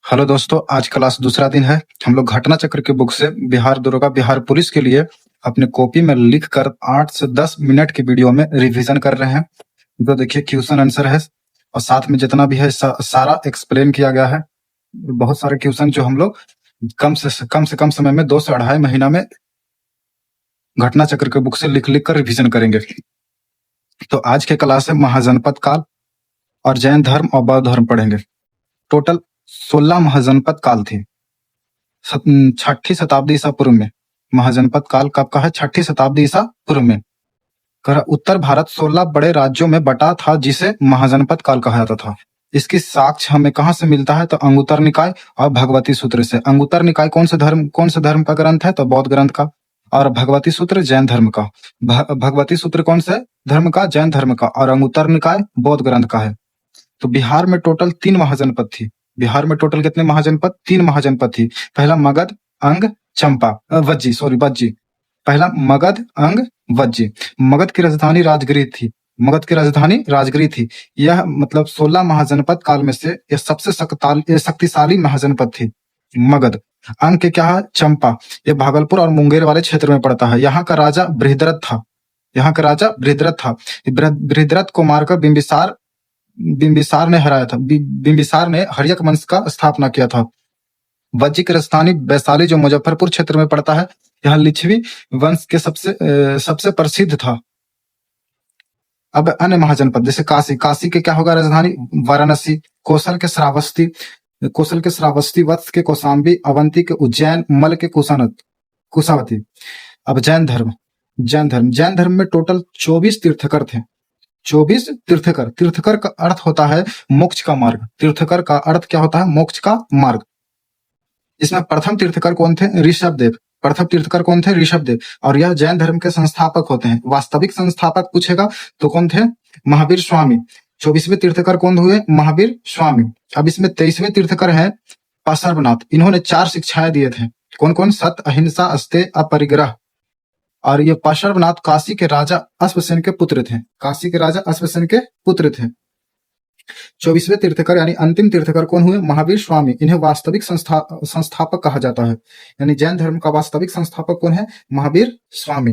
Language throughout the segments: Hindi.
हेलो दोस्तों, आज क्लास दूसरा दिन है। हम लोग घटना चक्र के बुक से बिहार दरोगा, बिहार पुलिस के लिए अपने कॉपी में लिखकर 8 से 10 मिनट की वीडियो में रिवीजन कर रहे हैं। तो देखिए क्वेश्चन आंसर है और साथ में जितना भी है सारा एक्सप्लेन किया गया है। बहुत सारे क्वेश्चन जो हम लोग कम समय में 2 से 2.5 महीना में घटना चक्र के बुक से लिख लिख कर रिविजन करेंगे। तो आज के क्लास है महाजनपद काल और जैन धर्म और बौद्ध धर्म पढ़ेंगे। टोटल 16 महाजनपद काल थी 6ठी शताब्दी ईसा पूर्व में। महाजनपद काल कब का है? 6ठी शताब्दी ईसा पूर्व में। उत्तर भारत 16 बड़े राज्यों में बटा था जिसे महाजनपद काल कहा जाता था। इसकी साक्ष्य हमें कहाँ से मिलता है? तो अंगुत्तर निकाय और भगवती सूत्र से। अंगुत्तर निकाय कौन से धर्म का ग्रंथ है? तो बौद्ध ग्रंथ का। और भगवती सूत्र जैन धर्म का। भगवती सूत्र कौन से धर्म का? जैन धर्म का। और अंगुत्तर निकाय बौद्ध ग्रंथ का है। तो बिहार में टोटल 3 महाजनपद थी। बिहार में टोटल कितने महाजनपद? 3 महाजनपद थी। पहला मगध, अंग, चंपा, वज्जी। पहला मगध, अंग, वज्जी। मगध की राजधानी राजगीर थी। मगध की राजधानी राजगीर थी। यह मतलब 16 महाजनपद काल में से यह सबसे शक्तिशाली महाजनपद थी मगध। अंग के क्या है? चंपा। यह भागलपुर और मुंगेर वाले क्षेत्र में पड़ता है। यहाँ का राजा बृहद्रथ था। बृहद्रथ को मारकर बिंबिसार ने हराया था। बिंबिसार ने हर्यक वंश का स्थापना किया था। वज्जी की राजधानी वैशाली जो मुजफ्फरपुर क्षेत्र में पड़ता है। यहाँ लिच्छवी वंश के सबसे प्रसिद्ध था। अब अन्य महाजनपद जैसे काशी के क्या होगा राजधानी? वाराणसी। कोसल के श्रावस्ती, वत्स के कौशाम्बी, अवंती के उज्जैन, मल के कुशावती। अब जैन धर्म में टोटल 24 तीर्थकर थे। 24 तीर्थकर। तीर्थकर का अर्थ होता है मोक्ष का मार्ग। तीर्थकर का अर्थ क्या होता है? मोक्ष का मार्ग। इसमें प्रथम तीर्थकर कौन थे? ऋषभदेव। और यह जैन धर्म के संस्थापक होते हैं। वास्तविक संस्थापक पूछेगा तो कौन थे? महावीर स्वामी। 24वें तीर्थकर कौन हुए? महावीर स्वामी। अब इसमें 23वें तीर्थकर है पार्श्वनाथ। इन्होंने 4 शिक्षाएं दिए थे। कौन? सत्य, अहिंसा, अस्तेय, अपरिग्रह। और ये पार्श्वनाथ काशी के राजा अश्वसेन के पुत्र थे। 24वें तीर्थकर यानी अंतिम तीर्थकर कौन हुए? महावीर स्वामी। इन्हें वास्तविक संस्थापक कहा जाता है। यानी जैन धर्म का वास्तविक संस्थापक कौन है? महावीर स्वामी।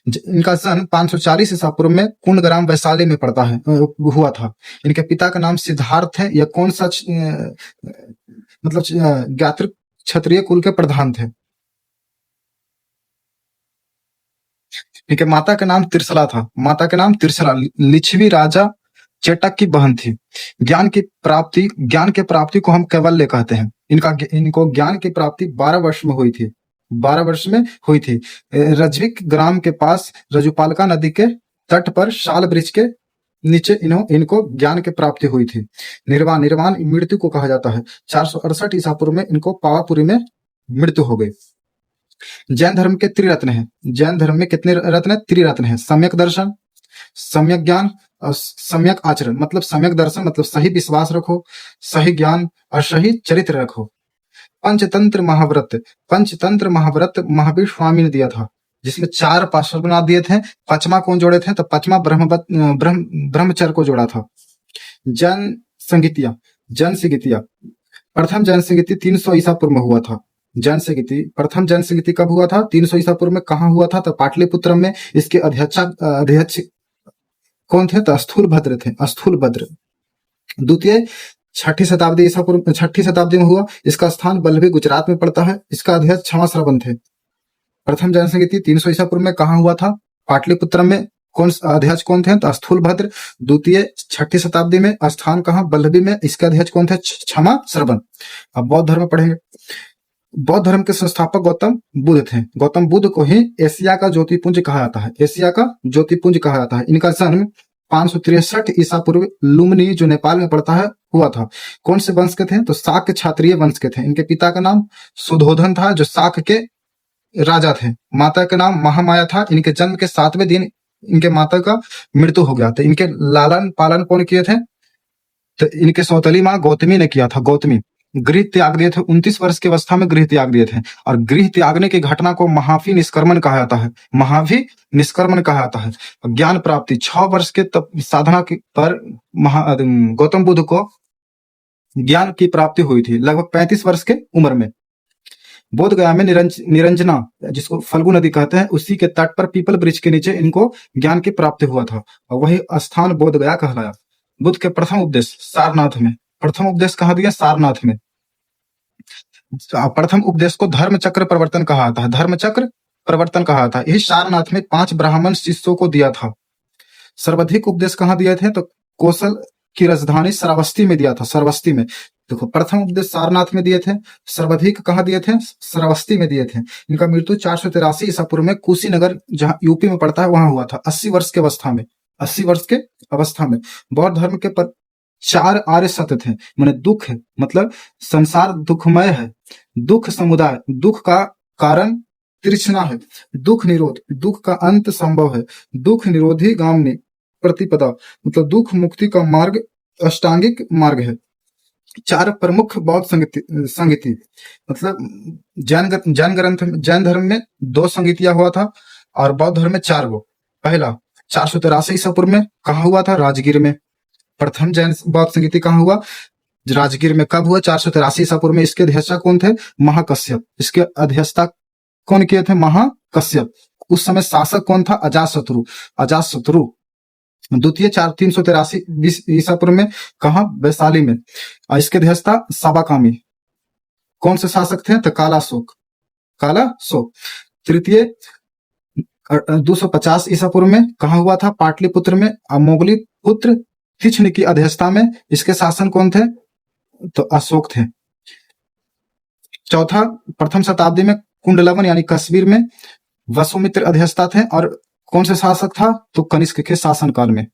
इनका जन्म 540 ईसा पूर्व में कुंडग्राम वैशाली में हुआ था। इनके पिता का नाम सिद्धार्थ है। यह कौन सा मतलब ज्ञात्र क्षत्रिय कुल के प्रधान थे। इनके माता का नाम तिरसला था। लिच्छवी राजा चेटक की बहन थी। ज्ञान की प्राप्ति को हम कैवल्य कहते हैं। इनको ज्ञान की प्राप्ति 12 वर्ष में हुई थी। रज्विक ग्राम के पास रजुपालका नदी के तट पर शाल वृक्ष के नीचे इनको ज्ञान की प्राप्ति हुई थी। निर्वाण मृत्यु को कहा जाता है। 468 ईसा पूर्व में इनको पावापुरी में मृत्यु हो गई। जैन धर्म के त्रिरत्न हैं। जैन धर्म में कितने रत्न? त्रिरत्न है। सम्यक दर्शन, सम्यक ज्ञान और सम्यक आचरण। मतलब सम्यक दर्शन मतलब सही विश्वास रखो, सही ज्ञान और सही चरित्र रखो। पंचतंत्र महाव्रत महावीर स्वामी ने दिया था, जिसमें 4 पार्श्वनाथ दिए थे। 5वां कौन जोड़े थे? तो 5वां ब्रह्मचर्य को जोड़ा था। जन संगीतिया प्रथम जैन संगीति 300 ईसा पूर्व में हुआ था। प्रथम जैन संगीति कब हुआ था? 300 ईसा पूर्व में। कहाँ हुआ था? तो पाटलिपुत्र में। इसके अध्यक्ष कौन थे? तो स्थूलभद्र थे। द्वितीय 6ठी शताब्दी में हुआ। इसका स्थान बल्लभी गुजरात में पड़ता है। इसका अध्यक्ष क्षमा श्रवण थे। प्रथम जैन संगीति 300 ईसा पूर्व में कहाँ हुआ था? पाटलिपुत्र में। अध्यक्ष कौन थे? तो स्थूलभद्र। द्वितीय 6ठी शताब्दी में। स्थान कहाँ? बल्लभी में। इसके अध्यक्ष कौन थे? क्षमा श्रवण। अब बौद्ध धर्म पढ़ेंगे। बौद्ध धर्म के संस्थापक गौतम बुद्ध थे। गौतम बुद्ध को ही एशिया का ज्योतिपुंज कहा जाता है। इनका जन्म 563 ईसा पूर्व लुम्बिनी जो नेपाल में पड़ता है हुआ था। कौन से वंश के थे? तो शाक्य क्षत्रिय वंश के थे। इनके पिता का नाम सुधोधन था जो शाक्य के राजा थे। माता का नाम महामाया था। इनके जन्म के 7वें दिन इनके माता का मृत्यु हो गया था। इनके लालन पालन कौन किए थे? तो इनके सौतेली माँ गौतमी ने किया था। गृह त्याग दिए थे। 29 वर्ष की अवस्था में गृह त्याग दिए थे। और गृह त्यागने की घटना को महावी निष्क्रमण कहा जाता है। ज्ञान प्राप्ति 6 वर्ष के साधना पर गौतम बुद्ध को ज्ञान की प्राप्ति हुई थी, लगभग 35 वर्ष के उम्र में। बोध गया में निरंजना, जिसको फल्गु नदी कहते हैं, उसी के तट पर पीपल वृक्ष के नीचे इनको ज्ञान की प्राप्ति हुआ था, और वही स्थान बोध गया कहलाया। बुद्ध के प्रथम उपदेश सारनाथ में। प्रथम उपदेश कहाँ दिया? सारनाथ में। प्रथम उपदेश को धर्म चक्र प्रवर्तन कहा था, धर्म चक्र प्रवर्तन कहा था। यही सारनाथ में 5 ब्राह्मण शिष्यों को दिया था। सर्वाधिक उपदेश कहाँ दिए थे? तो कौशल की राजधानी श्रावस्ती में दिया था, श्रावस्ती में। देखो, प्रथम उपदेश सारनाथ में दिए थे, सर्वाधिक कहाँ दिए थे? श्रावस्ती में दिए थे। इनका मृत्यु 483 ईसा पूर्व में कुशीनगर, जहाँ यूपी में पड़ता है, वहां हुआ था, 80 वर्ष की अवस्था में। 80 वर्ष के अवस्था में। बौद्ध धर्म के 4 आर्य सत्य थे, माने दुख है, मतलब संसार दुखमय है, दुख समुदाय, दुख का कारण तृष्णा है, दुख निरोध, दुख का अंत संभव है, दुख निरोधी गामनी प्रतिपदा, मतलब दुख मुक्ति का मार्ग अष्टांगिक मार्ग है। 4 प्रमुख बौद्ध संगति, मतलब जैन धर्म में 2 संगतियां हुआ था, और बौद्ध धर्म में 4 गो। पहला 483 ईसा पूर्व में कहा हुआ था? राजगीर में। प्रथम जैन बौद्ध संगति कहाँ हुआ? राजगीर में। कब हुआ? 483 ईसा पूर्व में। इसके अध्यक्षता कौन थे? महाकश्यप। इसके अध्यक्षता कौन किए थे? महाकश्यप। उस समय शासक कौन था? अजातशत्रु। अजातशत्रु। द्वितीय 383 ईसा पूर्व में कहा? वैशाली में। और इसके अध्यक्षता साबाकामी। कौन से शासक थे? तो कालाशोक। कालाशोक। तृतीय 250 ईसा पूर्व में कहा हुआ था? पाटलिपुत्र में। मोगली पुत्र तीक्ष्ण की अध्यक्षता में। इसके शासन कौन थे? तो अशोक थे। चौथा, प्रथम शताब्दी में कुंडलवन यानी कश्मीर में वसुमित्र अध्यक्षता थे, और कौन से शासक था? तो कनिष्क के शासन काल में।